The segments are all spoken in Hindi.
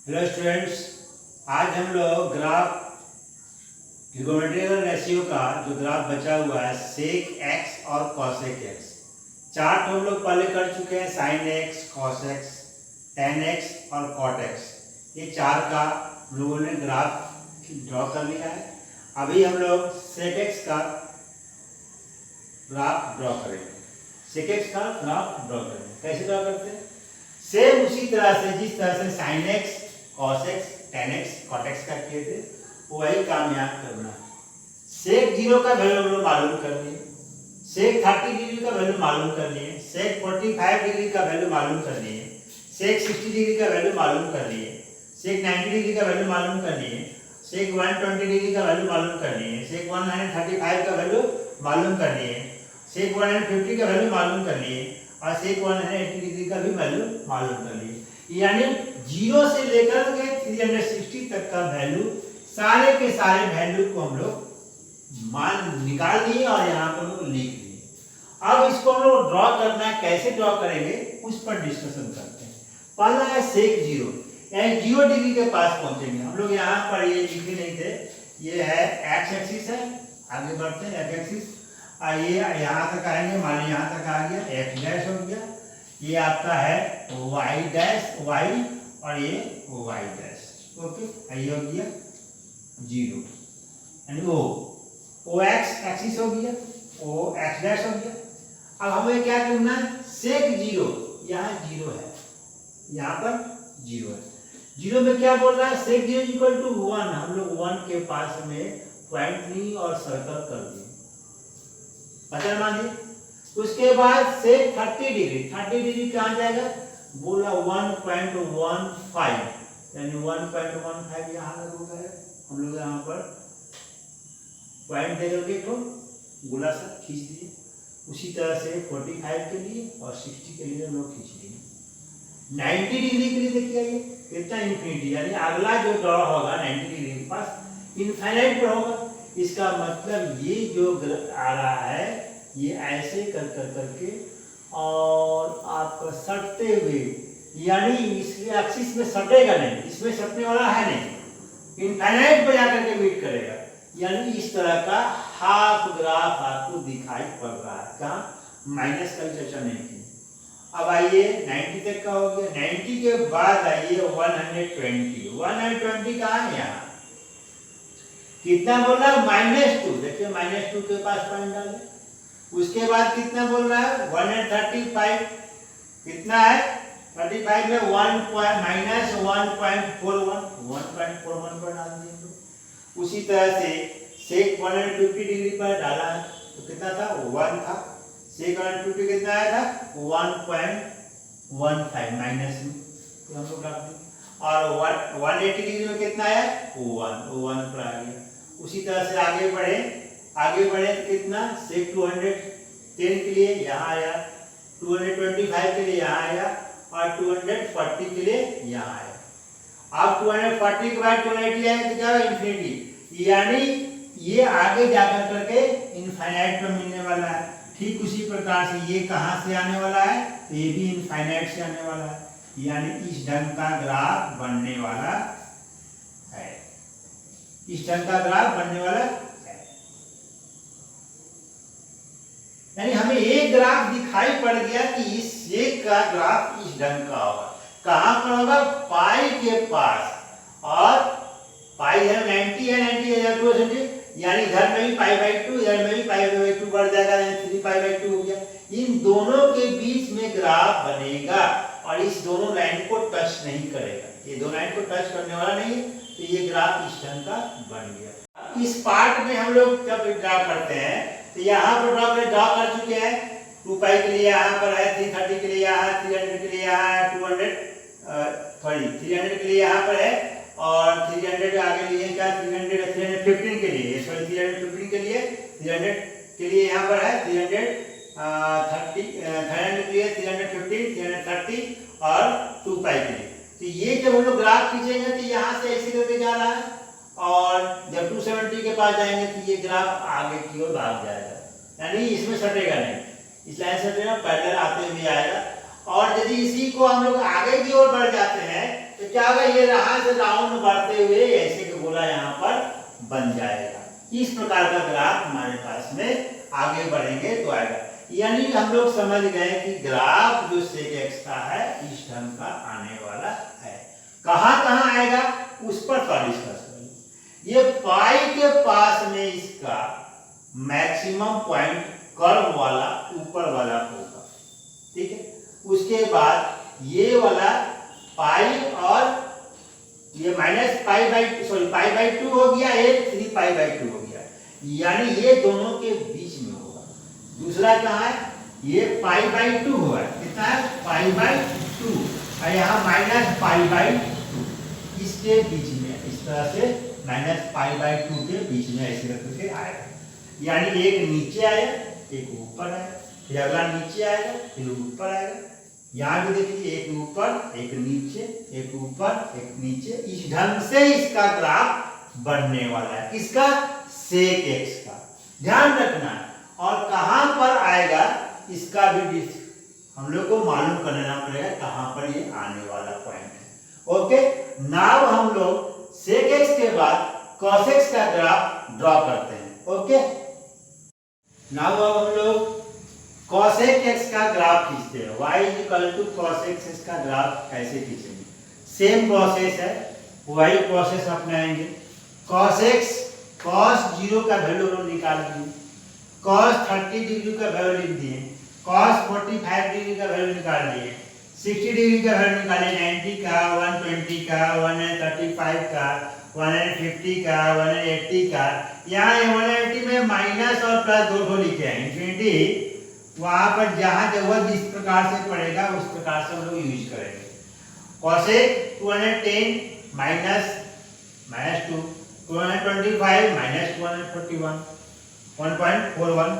हेलो स्टूडेंट्स, आज हम लोग ग्राफ ट्रिगोनोमेट्रिकल रेशियो का जो ग्राफ बचा हुआ है सेक एक्स और कॉसेक एक्स, चार्ट हम लोग पहले कर चुके हैं। Sign x, cos x, tan x और कॉट एक्स, ये चार का हम लोगों ने ग्राफ ड्रॉ कर लिया है। अभी हम लोग सेक एक्स का ग्राफ ड्रॉ करेंगे। सेक एक्स का ग्राफ ड्रॉ करेंगे। कैसे ड्रॉ करते हैं? सेम उसी तरह से जिस तरह से sine x, cos x, tan x, cot x का किए थे, वही काम यहाँ करना है। सेक 0 का वैल्यू मालूम करनी है, सेक 30 डिग्री का वैल्यू मालूम करनी है, सेक 45 डिग्री का वैल्यू मालूम करनी है, सेक 60 डिग्री का वैल्यू मालूम करनी है, सेक 90 डिग्री का वैल्यू मालूम करनी है, सेक 120 डिग्री का वैल्यू मालूम करनी है, सेक 135 का वैल्यू मालूम करनी है, सेक 150 का वैल्यू मालूम करनी है और सेक 180 डिग्री का भी वैल्यू मालूम करनी है। यानी 0 से लेकर के 360 तक का वैल्यू, सारे के सारे वैल्यू को हम लोग मान निकाल लिए और यहाँ पर लोग लिख लिए। अब इसको हम लोग ड्रॉ करना है, कैसे ड्रॉ करेंगे उस पर डिस्कशन करते हैं। पहला है सेक 0, यानी 0 डिग्री के पास पहुंचेंगे हम लोग। यहाँ पर ये लिखे नहीं थे, ये है एक्स एक्सिस है, आगे बढ़ते हैं एक्स एक्सिस। ये यहाँ तक आएंगे, मान लीजिए यहाँ तक आ गया, एक्स डैश हो गया, ये आपका है वाई डैश, वाई और ये वाई डैश। ओके, ये हो गया 0 यानी ओ एक्स एक्सिस हो गया, ओ एक्स डैश हो गया। अब हमें क्या करना है? सेक 0, यहाँ 0 है, यहाँ पर 0 है। 0 में क्या बोल रहा है? सेक 0 इक्वल टू 1। हम लोग 1 के पास में पॉइंट ली और सर्कल कर दिए, पता मानिए। उसके बाद सेक 30 डिग्री, 30 डिग्री कहाँ जाएगा? बोला 1.15, यानी 1.15 यहाँ लगेगा। हम लोग यहाँ पर पॉइंट दे दोगे तो गोला सा खींच दिए। उसी तरह से 45 के लिए और 60 के लिए हम लोग खींच दिए। 90 डिग्री के लिए देखिए ये कितना इंफिनिटी, यानी अगला जो ड्रॉ होगा 90 डिग्री के पास इनफाइनाइट पर होगा। इसका मतलब ये जो आ रहा है ये ऐसे कर कर करके और आपका सटते हुए, यानी इसके एक्सिस में सटेगा नहीं, इसमें सटने वाला है नहीं, इनफाइनाइट पर जाकर के मीट करेगा। यानी इस तरह का हाफ ग्राफ आपको दिखाई पड़ रहा है। कहाँ? माइनस का चर्चा नहीं की। अब आइए 90 तक का हो गया। 90 के बाद आइए 120। 120 कहाँ है? यहाँ कितना बोल रहा है? -2। देखिए -2 के पास पॉइंट डाले। उसके बाद कितना बोल रहा है? 135। कितना है? 35 में -1.41 पर डाल दिए। उसी तरह से सेक 150 डिग्री पर डाला है तो कितना था? 1 था। सेक 150 कितना आया था? 1.15 माइनस में तो हम लोग डाल दिए। और 180 डिग्री में कितना आया? 1 पर आ गया। उसी तरह से आगे बढ़े तो कितना? सेक 210 के लिए यहाँ आया, 225 के लिए यहाँ आया और 240 के लिए यहाँ आया। अब 240 के बाद 280 आएगा तो क्या होगा? इन्फिनिटी, यानी ये आगे जाकर करके इनफाइनाइट पर मिलने वाला है। ठीक उसी प्रकार से ये कहाँ से आने वाला है? तो ये भी इनफाइनाइट से आने वाला है, यानी इस ढंग का ग्राफ बनने वाला है। इस ढंग का ग्राफ बनने वाला है, यानी हमें एक ग्राफ दिखाई पड़ गया कि इस सेक का ग्राफ इस ढंग का होगा। कहां पर होगा? पाई के पास। और पाई है 90 है, 90 है 2 यानी इधर में भी π/2, इधर में भी π/2 बढ़ जाएगा, यानी 3π/2 हो गया। इन दोनों के बीच में ग्राफ बनेगा और इस दोनों लाइन को टच नहीं करेगा। ये दो लाइन को टच करने वाला नहीं है, तो ये ग्राफ इस ढंग का बन गया। इस पार्ट में हम लोग जब ड्रा करते हैं तो यहाँ पर ड्रॉ कर चुके हैं। 2π के लिए यहाँ पर है, 330 के लिए यहाँ, 300 के लिए यहाँ है, 300 के लिए यहाँ पर है और 300 आगे लिए क्या? 315 के लिए, सॉरी 315 के लिए, 300 के लिए यहाँ पर है, 330 के लिए 315, 330 और 2π के लिए। तो ये जब हम लोग ग्राफ खींचेंगे तो यहाँ से ऐसे करके जा रहा है और जब 270 के पास जाएंगे तो ये ग्राफ आगे की ओर भाग जाएगा, यानी इसमें सटेगा नहीं, इस लाइन से सटेगा, पैरेलल आते हुए आएगा। और यदि इसी को हम लोग आगे की ओर बढ़ जाते हैं तो क्या होगा, ये यहाँ से राउंड बढ़ते हुए ऐसे के गोला यहाँ पर बन जाएगा। इस प्रकार का ग्राफ हमारे पास में आगे बढ़ेंगे तो आएगा। यानी हम लोग समझ गए कि ग्राफ जो sec x का है इस ढंग का आने वाला है। कहाँ आएगा उस पर थोड़ा डिस्कस करेंगे। ये पाई के पास में इसका मैक्सिमम पॉइंट कर्व वाला ऊपर वाला होगा, ठीक है। उसके बाद ये वाला पाई और ये माइनस पाई बाई 2 हो गया, एक 3 पाई बाई 2 हो गया, यानी ये दोनों के बीच में होगा। दूसरा कहाँ है, ये पाई बाई 2 हुआ है, कितना है पाई बाई 2, और यहाँ माइनस पाई बाई 2, इसके बीच में इस तरह से माइनस पाई बाई 2 के बीच में ऐसे करके आएगा। यानी एक नीचे आया एक ऊपर आया, फिर अगला नीचे आएगा फिर ऊपर आएगा। यहाँ भी देखिए एक ऊपर एक नीचे, एक ऊपर एक नीचे, इस ढंग से इसका ग्राफ बनने वाला है। किसका, सेक एक्स का, ध्यान रखना है। और कहां पर आएगा इसका भी हम लोग को मालूम करना पड़ेगा, कहां पर ये आने वाला पॉइंट है। ओके, नाउ हम लोग सेक एक्स के बाद कॉस एक्स का ग्राफ ड्रॉ करते हैं। ओके, नाउ अब हम लोग cosec x का ग्राफ खींचते हैं। y = cosec x का ग्राफ कैसे खींचेंगे, सेम प्रोसेस है, वही प्रोसेस अपनाएंगे। cos x cos 0 का वैल्यू हम निकाल दिए, cos 30 डिग्री का वैल्यू लिख दिए, cos 45 डिग्री का वैल्यू निकाल दिए, 60 डिग्री का वैल्यू निकाले, 90 का, 120 का, 135 का, 150 का, 180 का। यहाँ 180 में माइनस और प्लस दो लिखे हैं, इंफिनिटी वहां पर जहां जरूरत जिस प्रकार से पड़ेगा उस प्रकार से हम लोग यूज करेंगे। cosec 210 माइनस 2, 225 माइनस 241 1.41,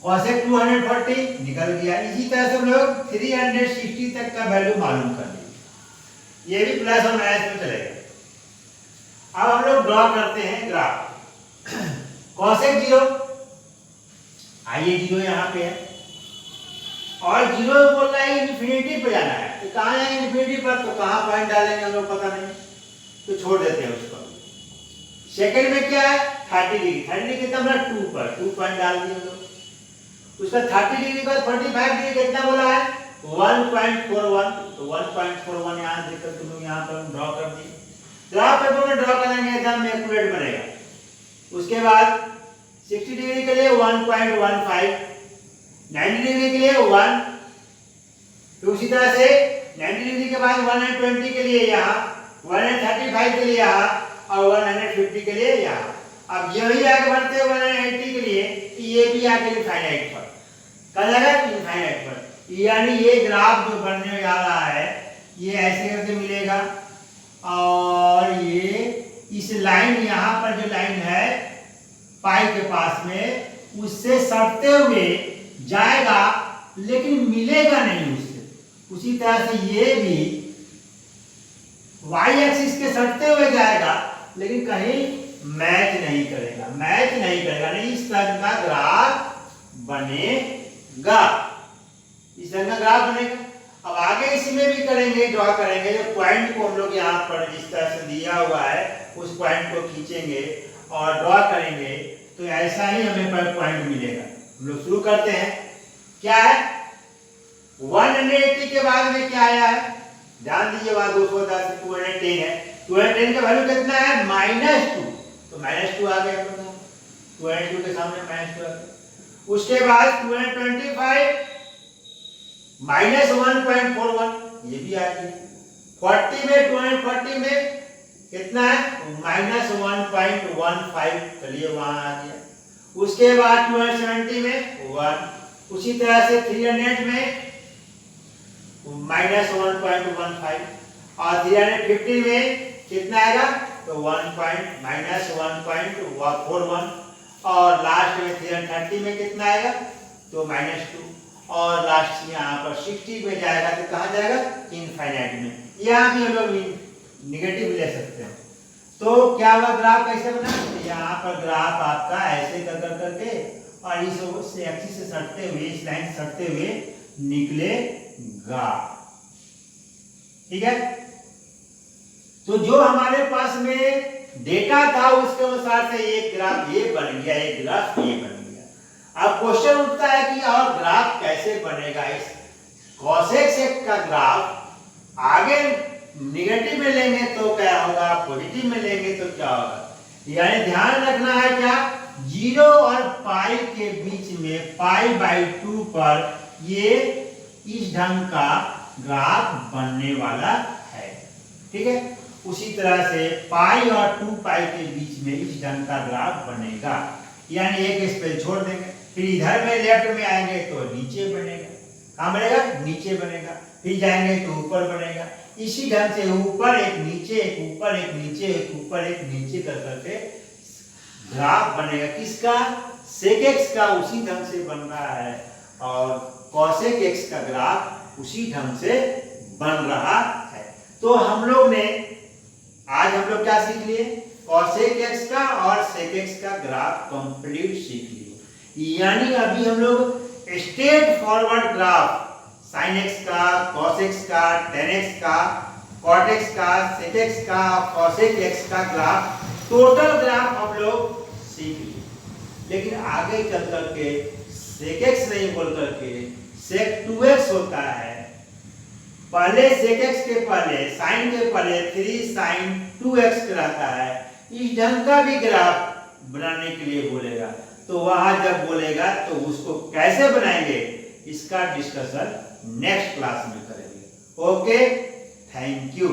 cosec 240 निकल गया। इसी तरह से हम लोग 360 तक का वैल्यू मालूम कर लिए, ये भी प्लस और माइनस में चलेगा। अब हम लोग ड्रॉ करते हैं ग्राफ। cosec 0, आइए 0 यहाँ पे है और 0 बोल रहा है इन्फिनिटी पे जाना है, तो कहाँ है इन्फिनिटी पर, तो कहाँ पॉइंट डालेंगे हम लोग पता नहीं, तो छोड़ देते हैं उसको। सेकंड में क्या है 30 डिग्री, 30 डिग्री कितना बोला 2 पर, 2 पॉइंट डाल दिए हम लोग। उसका 30 डिग्री के बाद 45 डिग्री कितना बोला है 1.41, तो 1.41 यहाँ देखकर तुम लोग यहाँ पर ड्रॉ कर दिए। ग्राफ पेपर में ड्रॉ करेंगे एकदम एक्यूरेट बनेगा। उसके बाद 60 डिग्री के लिए 1.15, 90 डिग्री के लिए 1, तो उसी तरह से 90 डिग्री के बाद 120 के लिए यहाँ, 135 के लिए यहाँ और 150 के लिए यहाँ। अब यही आगे बढ़ते हैं 180 के लिए, ये भी आगे इनफाइनाइट पर कल जाएगा, इनफाइनाइट पर। यानी ये ग्राफ जो बनने जा रहा है ये ऐसे करके मिलेगा, और ये इस लाइन यहाँ पर जो लाइन है पाई के पास में उससे सटते हुए जाएगा, लेकिन मिलेगा नहीं उससे। उसी तरह से ये भी y एक्सिस के सटते हुए जाएगा, लेकिन कहीं मैच नहीं करेगा, नहीं इस तरह का ग्राफ बनेगा, इस तरह का ग्राफ बनेगा। अब आगे इसमें भी करेंगे, ड्रॉ करेंगे, जो पॉइंट को हम लोग यहाँ पर जिस तरह से दिया हुआ है उस पॉइंट को खींचेंगे और ड्रॉ करेंगे, तो ऐसा ही हमें पर पॉइंट मिलेगा। हम लोग शुरू करते हैं, क्या है 180 के बाद में क्या आया है, ध्यान दीजिए बात 210 से 210 है, 210 का वैल्यू कितना है -2, तो -2 आ गया, 202 के सामने -2 आ गया। उसके बाद 225 -1.41, ये भी आ गया। 40 में 240 में कितना है -1.15, चलिए वहां आ गया। उसके बाद 270 में 1, उसी तरह से 300 में -1.15 और 350 में कितना आएगा, तो -1.41 और लास्ट में 330 में कितना आएगा, तो -2 और लास्ट यहाँ पर 60 में जाएगा, तो कहाँ जाएगा इनफाइनाइट में। यहाँ भी हम लोग निगेटिव ले सकते हैं। तो क्या हुआ, ग्राफ कैसे बना, यहाँ पर ग्राफ आपका ऐसे कर करके और इस एक्सिस से सटते हुए, इस लाइन से सटते हुए निकलेगा, ठीक है। तो जो हमारे पास में डेटा था उसके अनुसार से एक ग्राफ ये बन गया, एक ग्राफ ये बन गया। अब क्वेश्चन उठता है कि और ग्राफ कैसे बनेगा? इस cos x का ग्राफ आगे निगेटिव में लेंगे तो क्या होगा, पॉजिटिव में लेंगे तो क्या होगा? यानी ध्यान रखना है क्या, 0 और पाई के बीच में π/2 पर ये इस ढंग का ग्राफ बनने वाला है। ठीक है, उसी तरह से पाई और 2 पाई के बीच में इस ढंग का ग्राफ बनेगा। यानी एक स्पेस छोड़ देंगे, फिर इधर में लेफ्ट में आएंगे तो नीचे बनेगा। कहाँ बनेगा? नीचे बनेगा। फिर जाएंगे तो ऊपर बनेगा। इसी ढंग से ऊपर एक नीचे, एक ऊपर एक नीचे, एक ऊपर एक नीचे कर करके ग्राफ बनेगा। किसका? sec x का उसी ढंग से बन रहा है और cos x का ग्राफ उसी ढंग से बन रहा है। तो हम लोग ने आज हम लोग क्या सीख लिए? cos x का और sec x का ग्राफ कंप्लीट सीख लिए। यानी अभी हम लोग straight forward graph sin x का, cos x का, tan x का, cot x का, sec x का, cos x का ग्राफ, टोटल ग्राफ हम लोग सीख लिए। लेकिन आगे चल करके sec x नहीं बोल करके sec 2x होता है। पहले sec x के पहले sin के पहले 3 sin 2x रहता है। इस ढंग का भी ग्राफ बनाने के लिए बोलेगा, तो वहां जब बोलेगा तो उसको कैसे बनाएंगे इसका डिस्कशन नेक्स्ट क्लास में करेंगे। Okay, thank you.